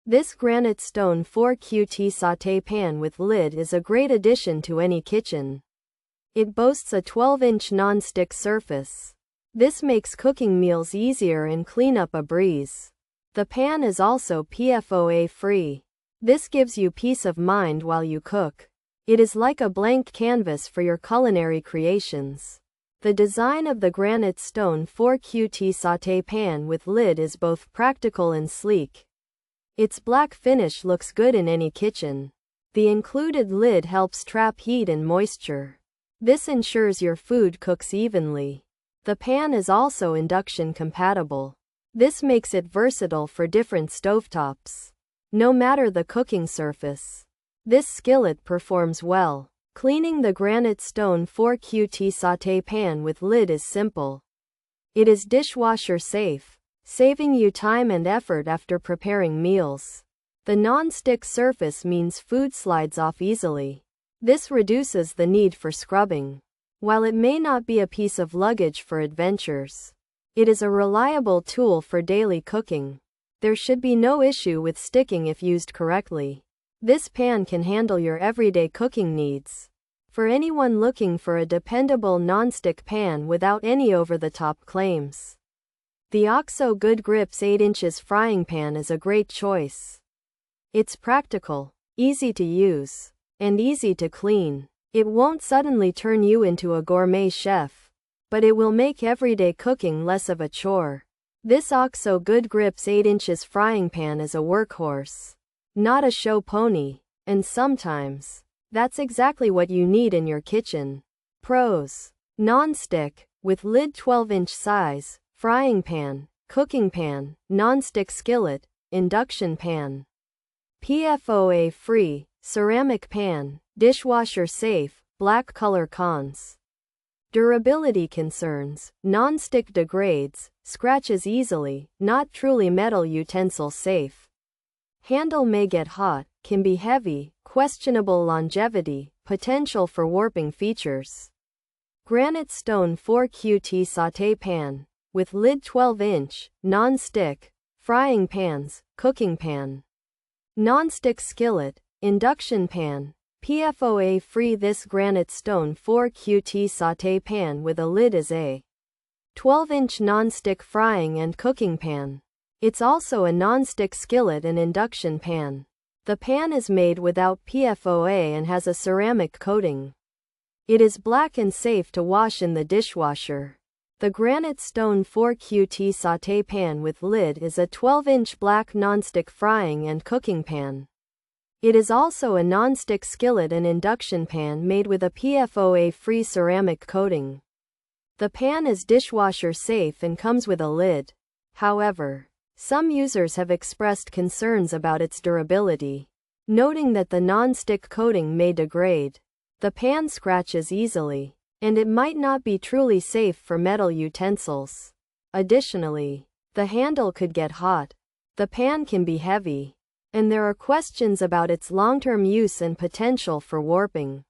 This Granitestone 4 Qt Saute Pan with lid is a great addition to any kitchen. It boasts a 12-inch non-stick surface. This makes cooking meals easier and cleanup a breeze. The pan is also PFOA-free. This gives you peace of mind while you cook. It is like a blank canvas for your culinary creations. The design of the Granitestone 4 Qt Saute Pan with lid is both practical and sleek. Its black finish looks good in any kitchen. The included lid helps trap heat and moisture. This ensures your food cooks evenly. The pan is also induction compatible. This makes it versatile for different stovetops. No matter the cooking surface, this skillet performs well. Cleaning the Granitestone 4 Qt Saute Pan with lid is simple. It is dishwasher safe, saving you time and effort after preparing meals. The non-stick surface means food slides off easily. This reduces the need for scrubbing. While it may not be a piece of luggage for adventures, it is a reliable tool for daily cooking. There should be no issue with sticking if used correctly. This pan can handle your everyday cooking needs. For anyone looking for a dependable non-stick pan without any over-the-top claims, the OXO Good Grips 8 inches frying pan is a great choice. It's practical, easy to use, and easy to clean. It won't suddenly turn you into a gourmet chef, but it will make everyday cooking less of a chore. This OXO Good Grips 8 inches frying pan is a workhorse, not a show pony, and sometimes, that's exactly what you need in your kitchen. Pros: non-stick, with lid 12-inch size, frying pan, cooking pan, non-stick skillet, induction pan. PFOA-free, ceramic pan, dishwasher safe, black color. Cons: durability concerns, non-stick degrades, scratches easily, not truly metal utensil safe. Handle may get hot, can be heavy, questionable longevity, potential for warping features. Granitestone 4 Qt Saute Pan, with lid 12-inch, non-stick, frying pans, cooking pan. Non-stick skillet, induction pan, PFOA-free. This Granitestone 4 Qt Saute Pan with a lid is a 12-inch non-stick frying and cooking pan. It's also a non-stick skillet and induction pan. The pan is made without PFOA and has a ceramic coating. It is black and safe to wash in the dishwasher. The Granitestone 4 Qt Saute Pan with lid is a 12-inch black non-stick frying and cooking pan. It is also a non-stick skillet and induction pan made with a PFOA-free ceramic coating. The pan is dishwasher safe and comes with a lid. However, some users have expressed concerns about its durability, noting that the non-stick coating may degrade. The pan scratches easily, and it might not be truly safe for metal utensils. Additionally, the handle could get hot. The pan can be heavy, and there are questions about its long-term use and potential for warping.